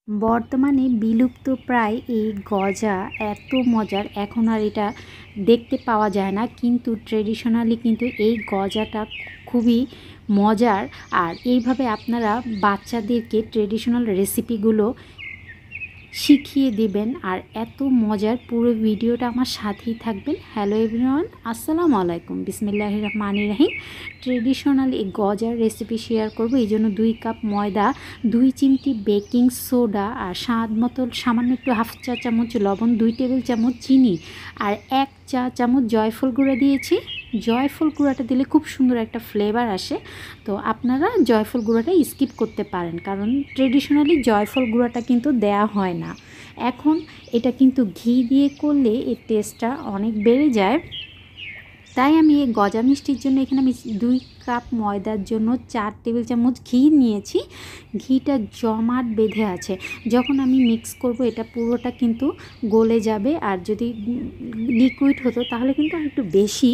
বর্তমানে বিলুপ্ত প্রায় এই গজা এত মজার, এখন আর এটা দেখতে পাওয়া যায় না, কিন্তু ট্রেডিশনালি কিন্তু এই গজাটা খুবই মজার। আর এইভাবে আপনারা বাচ্চাদেরকে ট্রেডিশনাল রেসিপিগুলো শিখিয়ে দিবেন। আর এত মজার, পুরো ভিডিওটা আমার সাথেই থাকবেন। হ্যালো এভরিওয়ান, আসসালামু আলাইকুম, বিসমিল্লাহির রহমানির রহিম। ট্রেডিশনাল এই গজার রেসিপি শেয়ার করব। এই জন্য 2 কাপ ময়দা, 2 চিমটি বেকিং সোডা, আর স্বাদ মতো সামান্য একটু হাফ চা চামচ লবণ, 2 টেবিল চামচ চিনি, আর 1 চা চামচ জয়ফল গুঁড়া দিয়েছি। জয়ফল গুঁড়াটা দিলে খুব সুন্দর একটা ফ্লেভার আসে, তো আপনারা জয়ফল গুঁড়াটা স্কিপ করতে পারেন, কারণ ট্রেডিশনালি জয়ফল গুঁড়াটা কিন্তু দেয়া হয় না। এখন এটা কিন্তু ঘি দিয়ে করলে এর টেস্টটা অনেক বেড়ে যায়। তাই আমি এই গজা মিষ্টির জন্য এখানে আমি 2 কাপ ময়দার জন্য 4 টেবিল চামচ ঘি নিয়েছি। ঘিটা জমাট বেঁধে আছে, যখন আমি মিক্স করব এটা পুরোটা কিন্তু গলে যাবে। আর যদি লিকুইড হতো তাহলে কিন্তু একটু বেশি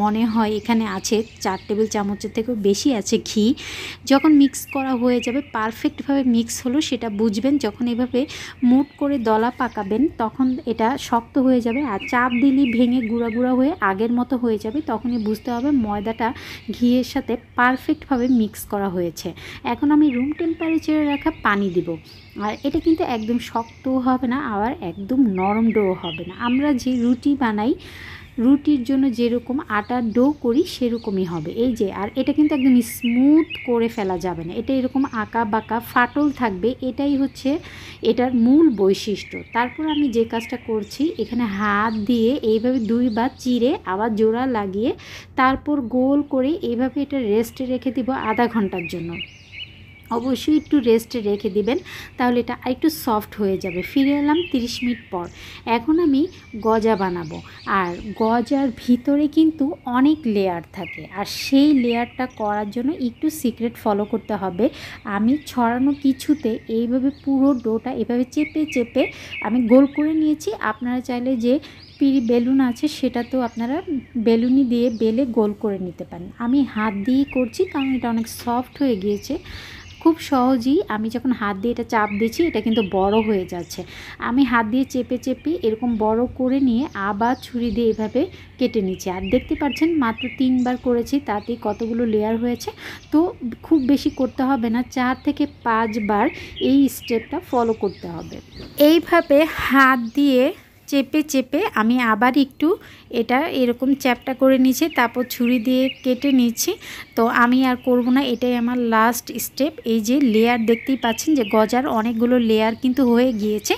মনে হয় এখানে আছে, 4 টেবিল চামচের থেকেও বেশি আছে ঘি। যখন মিক্স করা হয়ে যাবে, পারফেক্টভাবে মিক্স হলো সেটা বুঝবেন যখন এভাবে মুট করে দলা পাকাবেন, তখন এটা শক্ত হয়ে যাবে। আর চাপ দিলেই ভেঙে গুঁড়া গুঁড়া হয়ে আগের মতো হয়ে যাবে, তখনই বুঝতে হবে ময়দাটা ঘিয়ের সাথে পারফেক্টভাবে মিক্স করা হয়েছে। এখন আমি রুম টেম্পারেচারে রাখা পানি দিব। আর এটা কিন্তু একদম শক্তও হবে না, আবার একদম নরম ডো হবে না। আমরা যে রুটি বানাই, রুটির জন্য যেরকম আটার ডো করি সেরকমই হবে। এই যে, আর এটা কিন্তু একদম স্মুথ করে ফেলা যাবে না, এটা এরকম আঁকা বাঁকা ফাটল থাকবে, এটাই হচ্ছে এটার মূল বৈশিষ্ট্য। তারপর আমি যে কাজটা করছি, এখানে হাত দিয়ে এইভাবে 2 বার চিরে আবার জোড়া লাগিয়ে তারপর গোল করে এইভাবে এটা রেস্টে রেখে দিব আধা ঘন্টার জন্য। অবশ্যই একটু রেস্টে রেখে দিবেন, তাহলে এটা আরেকটু সফট হয়ে যাবে। ফিরে এলাম 30 মিনিট পর। এখন আমি গজা বানাবো। আর গজার ভিতরে কিন্তু অনেক লেয়ার থাকে, আর সেই লেয়ারটা করার জন্য একটু সিক্রেট ফলো করতে হবে। আমি ছড়ানো কিছুতে এইভাবে পুরো ডোটা এভাবে চেপে চেপে আমি গোল করে নিয়েছি। আপনারা চাইলে যে বেলুন আছে সেটা তো আপনারা বেলুনি দিয়ে বেলে গোল করে নিতে পারেন। আমি হাত দিয়েই করছি, কারণ এটা অনেক সফট হয়ে গিয়েছে। খুব সহজেই আমি যখন হাত দিয়ে এটা চাপ দিচ্ছি, এটা কিন্তু বড় হয়ে যাচ্ছে। আমি হাত দিয়ে চেপে চেপে এরকম বড় করে নিয়ে আবার ছুরি দিয়ে এভাবে কেটে নিচ্ছি। আর দেখতে পাচ্ছেন মাত্র 3 বার করেছি, তাতেই কতগুলো লেয়ার হয়েছে। তো খুব বেশি করতে হবে না, 4 থেকে 5 বার এই স্টেপটা ফলো করতে হবে। এইভাবে হাত দিয়ে চেপে চেপে আমি আবার একটু এটা এরকম চ্যাপটা করে নিচ্ছি, তারপর ছুরি দিয়ে কেটে নিচ্ছি। তো আমি আর করব না, এটাই আমার লাস্ট স্টেপ। এই যে লেয়ার দেখতেই পাচ্ছেন যে গজার অনেকগুলো লেয়ার কিন্তু হয়ে গিয়েছে।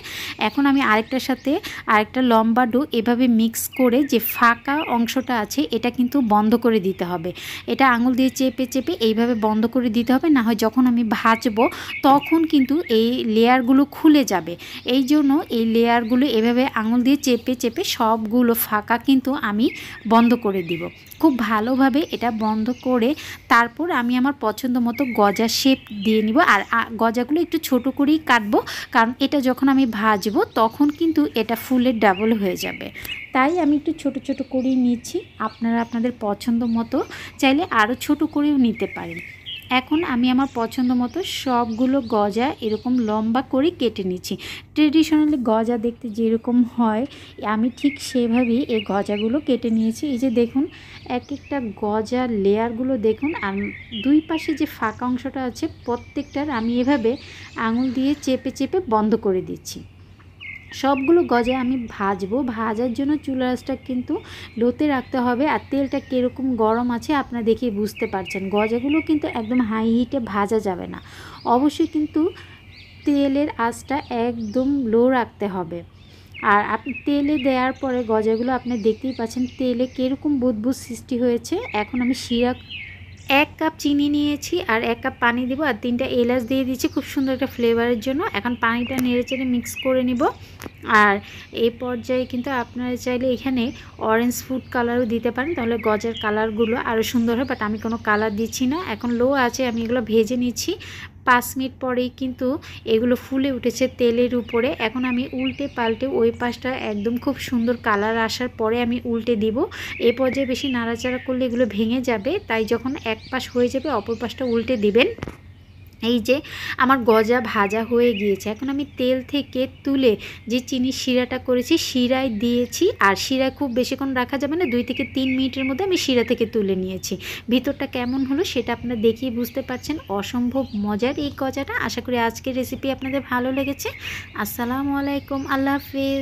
এখন আমি আরেকটার সাথে আরেকটা লম্বা ডো এভাবে মিক্স করে যে ফাঁকা অংশটা আছে এটা কিন্তু বন্ধ করে দিতে হবে। এটা আঙুল দিয়ে চেপে চেপে এইভাবে বন্ধ করে দিতে হবে, না হয় যখন আমি ভাজবো তখন কিন্তু এই লেয়ারগুলো খুলে যাবে। এই জন্য এই লেয়ারগুলো এভাবে আঙুল দিয়ে চেপে চেপে সবগুলো ফাঁকা কিন্তু আমি বন্ধ করে দিব। খুব ভালোভাবে এটা বন্ধ করে তারপর আমি আমার পছন্দ মতো গজা শেপ দিয়ে নিব। আর গজাগুলো একটু ছোট করেই কাটবো, কারণ এটা যখন আমি ভাজবো তখন কিন্তু এটা ফুলের ডাবল হয়ে যাবে। তাই আমি একটু ছোট ছোট করেই নিচ্ছি। আপনারা আপনাদের পছন্দ মতো চাইলে আরও ছোট করেও নিতে পারেন। এখন আমি আমার পছন্দ মতো সবগুলো গজা এরকম লম্বা করে কেটে নিচ্ছি। ট্রেডিশনালি গজা দেখতে যেরকম হয়, আমি ঠিক সেভাবেই এই গজাগুলো কেটে নিয়েছি। এই যে দেখুন, এক একটা গজার লেয়ারগুলো দেখুন। আর 2 পাশে যে ফাঁকা অংশটা আছে প্রত্যেকটার আমি এভাবে আঙুল দিয়ে চেপে চেপে বন্ধ করে দিচ্ছি। সবগুলো গজা আমি ভাজবো। ভাজার জন্য চুলা আঁচটা কিন্তু লোতে রাখতে হবে। আর তেলটা কীরকম গরম আছে আপনারা দেখেই বুঝতে পারছেন। গজাগুলো কিন্তু একদম হাই হিটে ভাজা যাবে না, অবশ্যই কিন্তু তেলের আঁচটা একদম লো রাখতে হবে। আর আপনি তেলে দেওয়ার পরে গজাগুলো আপনি দেখতেই পাচ্ছেন তেলে কীরকম বুদবুদ সৃষ্টি হয়েছে। এখন আমি শিরা 1 কাপ চিনি নিয়েছি আর 1 কাপ পানি দেবো, আর 3টা এলাচ দিয়ে দিচ্ছি খুব সুন্দর একটা ফ্লেভারের জন্য। এখন পানিটা নেড়েচেড়ে মিক্স করে নিব। আর এই পর্যায়ে কিন্তু আপনারা চাইলে এখানে অরেঞ্জ ফুড কালারও দিতে পারেন, তাহলে গজার কালারগুলো আরও সুন্দর হয়। বাট আমি কোনো কালার দিচ্ছি না। এখন লো আছে, আমি এগুলো ভেজে নিচ্ছি। 5 মিনিট পরেই কিন্তু এগুলো ফুলে উঠেছে তেলের উপরে। এখন আমি উল্টে পাল্টে ওই পাশটা একদম খুব সুন্দর কালার আসার পরে আমি উল্টে দিব। এই পর্যায়ে বেশি নাড়াচাড়া করলে এগুলো ভেঙে যাবে, তাই যখন এক পাশ হয়ে যাবে অপর পাশটা উল্টে দিবেন। এই যে আমার গজা ভাজা হয়ে গিয়েছে, এখন আমি তেল থেকে তুলে যে চিনির শিরাটা করেছি শিরায় দিয়েছি। আর শিরায় খুব বেশিক্ষণ রাখা যাবে না, 2 থেকে 3 মিনিটের মধ্যে আমি শিরা থেকে তুলে নিয়েছি। ভিতরটা কেমন হলো সেটা আপনারা দেখেই বুঝতে পারছেন। অসম্ভব মজার এই গজাটা। আশা করি আজকের রেসিপি আপনাদের ভালো লেগেছে। আসসালামু আলাইকুম, আল্লাহ হাফিজ।